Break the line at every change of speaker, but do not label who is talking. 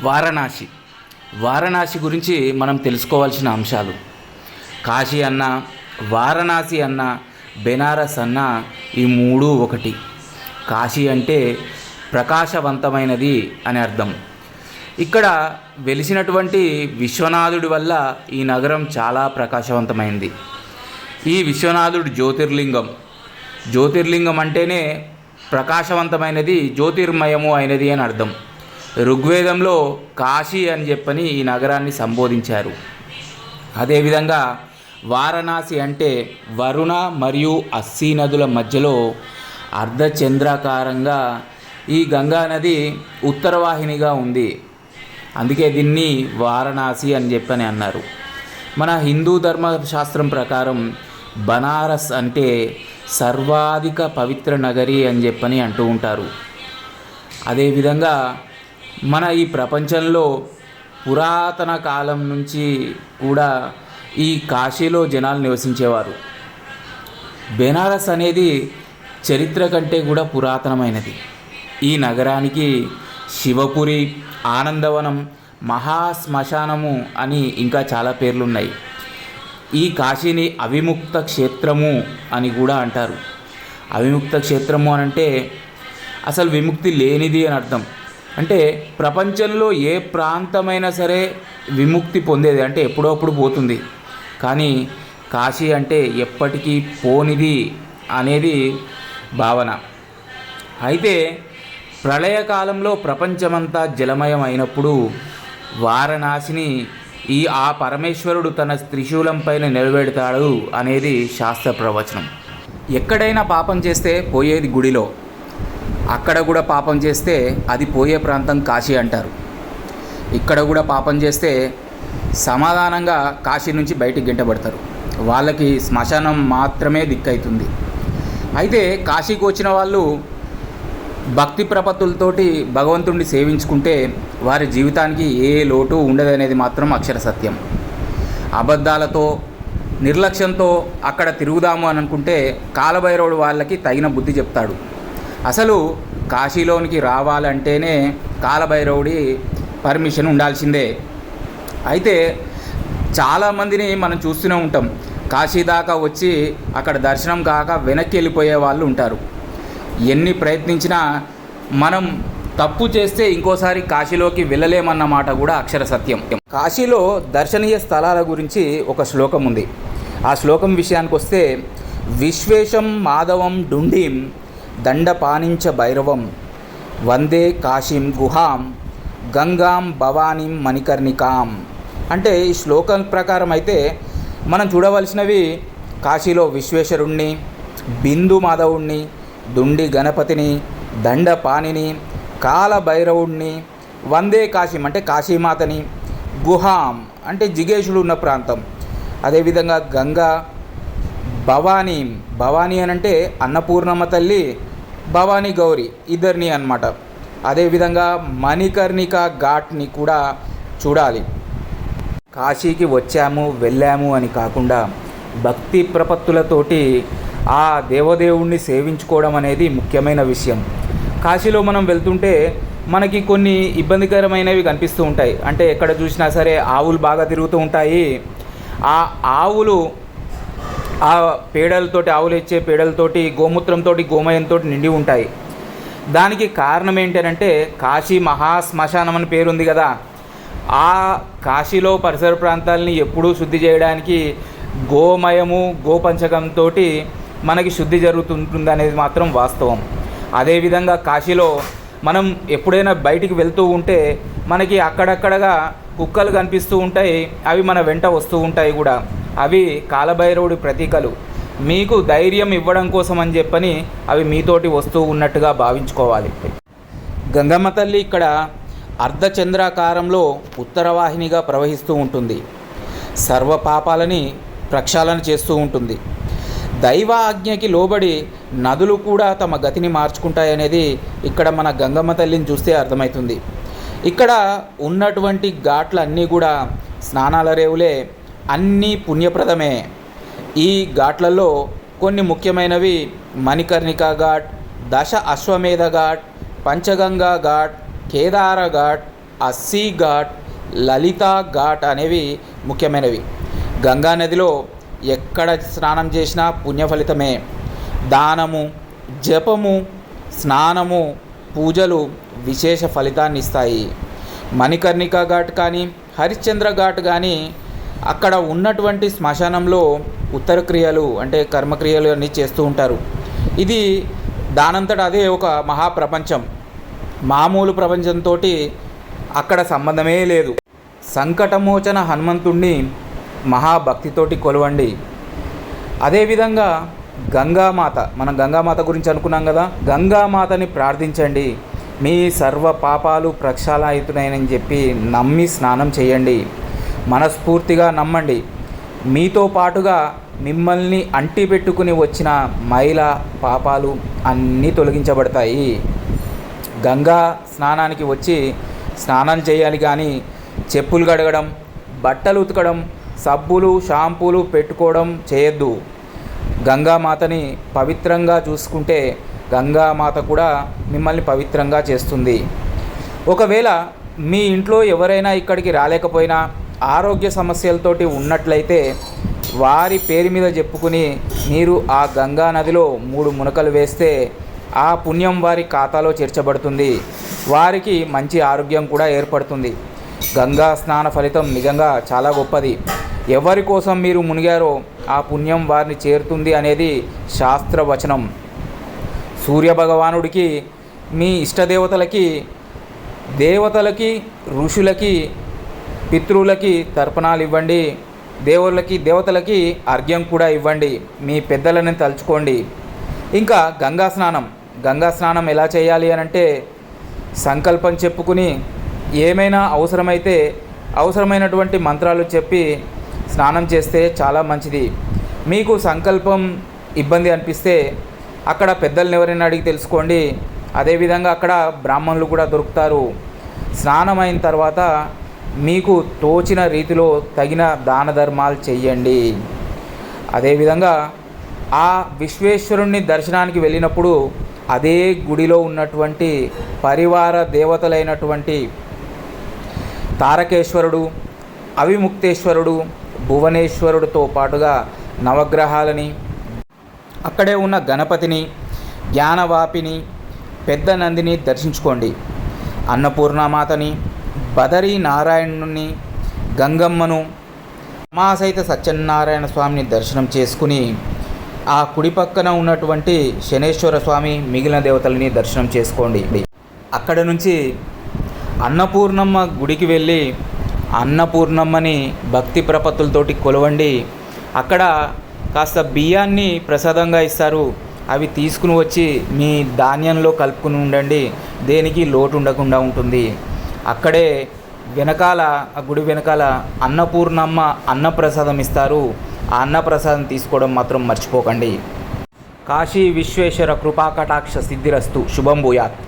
వారణాసి వారణాసి గురించి మనం తెలుసుకోవాల్సిన అంశాలు. కాశీ అన్న, వారణాసి అన్న, బెనారస్ అన్న ఈ మూడు ఒకటి. కాశీ అంటే ప్రకాశవంతమైనది అని అర్థం. ఇక్కడ వెలిసినటువంటి విశ్వనాథుడి వల్ల ఈ నగరం చాలా ప్రకాశవంతమైంది. ఈ విశ్వనాథుడు జ్యోతిర్లింగం అంటేనే ప్రకాశవంతమైనది, జ్యోతిర్మయము అయినది అని అర్థం. ఋగ్వేదంలో కాశీ అని చెప్పని ఈ నగరాన్ని సంబోధించారు. అదేవిధంగా వారణాసి అంటే వరుణ మరియు అస్సీ నదుల మధ్యలో అర్ధచంద్రాకారంగా ఈ గంగా నది ఉత్తరవాహినిగా ఉంది. అందుకే దీన్ని వారణాసి అని చెప్పని అన్నారు. మన హిందూ ధర్మశాస్త్రం ప్రకారం బనారస్ అంటే సర్వాధిక పవిత్ర నగరి అని చెప్పని అంటూ ఉంటారు. అదేవిధంగా మన ఈ ప్రపంచంలో పురాతన కాలం నుంచి కూడా ఈ కాశీలో జనాలు నివసించేవారు. బెనారస్ అనేది చరిత్ర కంటే కూడా పురాతనమైనది. ఈ నగరానికి శివపురి, ఆనందవనం, మహాశ్మశానము అని ఇంకా చాలా పేర్లున్నాయి. ఈ కాశీని అవిముక్త క్షేత్రము అని కూడా అంటారు. అవిముక్త క్షేత్రము అని అంటే అసలు విముక్తి లేనిది అని అర్థం. అంటే ప్రపంచంలో ఏ ప్రాంతమైనా సరే విముక్తి పొందేది, అంటే ఎప్పుడప్పుడు పోతుంది. కానీ కాశీ అంటే ఎప్పటికీ పోనిది అనేది భావన. అయితే ప్రళయకాలంలో ప్రపంచమంతా జలమయం అయినప్పుడు వారణాసిని ఆ పరమేశ్వరుడు తన త్రిశూలం పైన నిలబెడతాడు అనేది శాస్త్ర ప్రవచనం. ఎక్కడైనా పాపం చేస్తే పోయేది గుడిలో, అక్కడ కూడా పాపం చేస్తే అది పోయే ప్రాంతం కాశీ అంటారు. ఇక్కడ కూడా పాపం చేస్తే సమాధానంగా కాశీ నుంచి బయటికి గెంటబడతారు. వాళ్ళకి శ్మశానం మాత్రమే దిక్కవుతుంది. అయితే కాశీకి వచ్చిన వాళ్ళు భక్తి ప్రపత్తులతోటి భగవంతుడిని సేవించుకుంటే వారి జీవితానికి ఏ లోటు ఉండదనేది మాత్రం అక్షర సత్యం. అబద్ధాలతో, నిర్లక్ష్యంతో అక్కడ తిరుగుదాము అని అనుకుంటే కాలభైరవుడు వాళ్ళకి తగిన బుద్ధి చెప్తాడు. అసలు కాశీలోనికి రావాలంటేనే కాలభైరవుడి పర్మిషన్ ఉండాల్సిందే. అయితే చాలామందిని మనం చూస్తూనే ఉంటాం, కాశీ దాకా వచ్చి అక్కడ దర్శనం కాక వెనక్కి వెళ్ళిపోయే వాళ్ళు ఉంటారు. ఎన్ని ప్రయత్నించినా మనం తప్పు చేస్తే ఇంకోసారి కాశీలోకి వెళ్ళలేమన్నమాట కూడా అక్షర సత్యం. కాశీలో దర్శనీయ స్థలాల గురించి ఒక శ్లోకం ఉంది. ఆ శ్లోకం విషయానికి వస్తే, విశ్వేశం మాధవం డుండీం దండపానించ భైరవం వందే కాశీం గుహాం గంగాం భవానీం మణికర్ణికాం. అంటే ఈ శ్లోకం ప్రకారం అయితే మనం చూడవలసినవి కాశీలో విశ్వేశ్వరుణ్ణి, బిందు మాధవుణ్ణి, దుండి గణపతిని, దండపాణిని, కాలభైరవుణ్ణి, వందే కాశీం అంటే కాశీమాతని, గుహాం అంటే జిగేశుడు ఉన్న ప్రాంతం, అదేవిధంగా గంగా, భవానీ అని అంటే అన్నపూర్ణమ్మ తల్లి, భవానీ గౌరి ఇద్దరిని అన్నమాట. అదేవిధంగా మణికర్ణిక ఘాట్ని కూడా చూడాలి. కాశీకి వచ్చాము వెళ్ళాము అని కాకుండా భక్తి ప్రపత్తులతోటి ఆ దేవదేవుణ్ణి సేవించుకోవడం అనేది ముఖ్యమైన విషయం. కాశీలో మనం వెళ్తుంటే మనకి కొన్ని ఇబ్బందికరమైనవి కనిపిస్తూ ఉంటాయి. అంటే ఎక్కడ చూసినా సరే ఆవులు బాగా తిరుగుతూ ఉంటాయి. ఆ ఆవులు ఆ పేడలతోటి, ఆవులు ఇచ్చే పేడలతోటి, గోమూత్రంతో, గోమయంతో నిండి ఉంటాయి. దానికి కారణం ఏంటంటే కాశీ మహాశ్మశానం అని పేరుంది కదా. ఆ కాశీలో పరిసర ప్రాంతాలని ఎప్పుడూ శుద్ధి చేయడానికి గోమయము, గోపంచకంతో మనకి శుద్ధి జరుగుతుంటుంది అనేది మాత్రం వాస్తవం. అదేవిధంగా కాశీలో మనం ఎప్పుడైనా బయటికి వెళ్తూ ఉంటే మనకి అక్కడక్కడగా కుక్కలు కనిపిస్తూ ఉంటాయి. అవి మన వెంట వస్తూ ఉంటాయి కూడా. అవి కాలభైరవుడి ప్రతీకలు. మీకు ధైర్యం ఇవ్వడం కోసం అని చెప్పని అవి మీతోటి వస్తూ ఉన్నట్టుగా భావించుకోవాలి. గంగమ్మ తల్లి ఇక్కడ అర్ధచంద్రాకారంలో ఉత్తరవాహినిగా ప్రవహిస్తూ ఉంటుంది. సర్వ పాపాలని ప్రక్షాళన చేస్తూ ఉంటుంది. దైవ ఆజ్ఞకి లోబడి నదులు కూడా తమ గతిని మార్చుకుంటాయనేది ఇక్కడ మన గంగమ్మ తల్లిని చూస్తే అర్థమవుతుంది. ఇక్కడ ఉన్నటువంటి ఘాట్లన్నీ కూడా స్నానాల రేవులే, అన్నీ పుణ్యప్రదమే. ఈ ఘాట్లలో కొన్ని ముఖ్యమైనవి మణికర్ణిక ఘాట్, దశ అశ్వమేధ ఘాట్, పంచగంగా ఘాట్, కేదార ఘాట్, అస్సీ ఘాట్, లలితా ఘాట్ అనేవి ముఖ్యమైనవి. గంగా నదిలో ఎక్కడ స్నానం చేసినా పుణ్య ఫలితమే. దానము, జపము, స్నానము, పూజలు విశేష ఫలితాన్ని ఇస్తాయి. మణికర్ణికా ఘాట్ కానీ హరిశ్చంద్ర ఘాట్ కానీ అక్కడ ఉన్నటువంటి శ్మశానంలో ఉత్తర క్రియలు అంటే కర్మక్రియలు అన్నీ చేస్తూ ఉంటారు. ఇది దానంతట అదే ఒక మహాప్రపంచం. మామూలు ప్రపంచంతో అక్కడ సంబంధమే లేదు. సంకటమోచన హనుమంతుణ్ణి మహాభక్తితోటి కొలవండి. అదేవిధంగా గంగామాత, మనం గంగామాత గురించి అనుకున్నాం కదా, గంగామాతని ప్రార్థించండి. మీ సర్వ పాపాలు ప్రక్షాళయితున్నాయని చెప్పి నమ్మి స్నానం చేయండి. మనస్ఫూర్తిగా నమ్మండి. మీతో పాటుగా మిమ్మల్ని అంటిపెట్టుకుని వచ్చిన మైల పాపాలు అన్నీ తొలగించబడతాయి. గంగా స్నానానికి వచ్చి స్నానం చేయాలి కానీ చెప్పులు కడగడం, బట్టలు ఉతకడం, సబ్బులు షాంపూలు పెట్టుకోవడం చేయొద్దు. గంగామాతని పవిత్రంగా చూసుకుంటే గంగామాత కూడా మిమ్మల్ని పవిత్రంగా చేస్తుంది. ఒకవేళ మీ ఇంట్లో ఎవరైనా ఇక్కడికి రాలేకపోయినా ఆరోగ్య సమస్యలతోటి ఉన్నట్లయితే వారి పేరు మీద చెప్పుకుని మీరు ఆ గంగా నదిలో 3 మునకలు వేస్తే ఆ పుణ్యం వారి ఖాతాలో చేర్చబడుతుంది. వారికి మంచి ఆరోగ్యం కూడా ఏర్పడుతుంది. గంగా స్నాన ఫలితం నిజంగా చాలా గొప్పది. ఎవరి కోసం మీరు మునిగారో ఆ పుణ్యం వారిని చేరుతుంది అనేది శాస్త్రవచనం. సూర్యభగవానుడికి, మీ ఇష్టదేవతలకి, దేవతలకి, ఋషులకి, పితృలకి తర్పణాలు ఇవ్వండి. దేవతలకి అర్ఘ్యం కూడా ఇవ్వండి. మీ పెద్దలని తలుచుకోండి. ఇంకా గంగా స్నానం ఎలా చేయాలి అని అంటే సంకల్పం చెప్పుకుని ఏమైనా అవసరమైనటువంటి మంత్రాలు చెప్పి స్నానం చేస్తే చాలా మంచిది. మీకు సంకల్పం ఇబ్బంది అనిపిస్తే అక్కడ పెద్దలను ఎవరైనా అడిగి తెలుసుకోండి. అదేవిధంగా అక్కడ బ్రాహ్మణులు కూడా దొరుకుతారు. స్నానం అయిన తర్వాత మీకు తోచిన రీతిలో తగిన దాన ధర్మాలు చెయ్యండి. అదేవిధంగా ఆ విశ్వేశ్వరుణ్ణి దర్శనానికి వెళ్ళినప్పుడు అదే గుడిలో ఉన్నటువంటి పరివార దేవతలైనటువంటి తారకేశ్వరుడు, అవిముక్తేశ్వరుడు, భువనేశ్వరుడితో పాటుగా నవగ్రహాలని, అక్కడే ఉన్న గణపతిని, జ్ఞానవాపిని, పెద్ద నందిని దర్శించుకోండి. అన్నపూర్ణమాతని, బదరీ నారాయణుని, గంగమ్మను, రమాసహిత సత్యనారాయణ స్వామిని దర్శనం చేసుకుని ఆ కుడి పక్కన ఉన్నటువంటి శనేశ్వర స్వామి, మిగిలిన దేవతలని దర్శనం చేసుకోండి. అక్కడ నుంచి అన్నపూర్ణమ్మ గుడికి వెళ్ళి అన్నపూర్ణమ్మని భక్తి ప్రపత్తులతోటి కొలవండి. అక్కడ కాస్త బియ్యాన్ని ప్రసాదంగా ఇస్తారు. అవి తీసుకుని వచ్చి మీ ధాన్యంలో కలుపుకుని ఉండండి. దేనికి లోటు ఉండకుండా ఉంటుంది. అక్కడే వెనకాల, ఆ గుడి వెనకాల అన్నపూర్ణమ్మ అన్నప్రసాదం ఇస్తారు. ఆ అన్నప్రసాదం తీసుకోవడం మాత్రం మర్చిపోకండి. కాశీ విశ్వేశ్వర కృపాకటాక్ష సిద్ధిరస్తు. శుభం భూయాత్.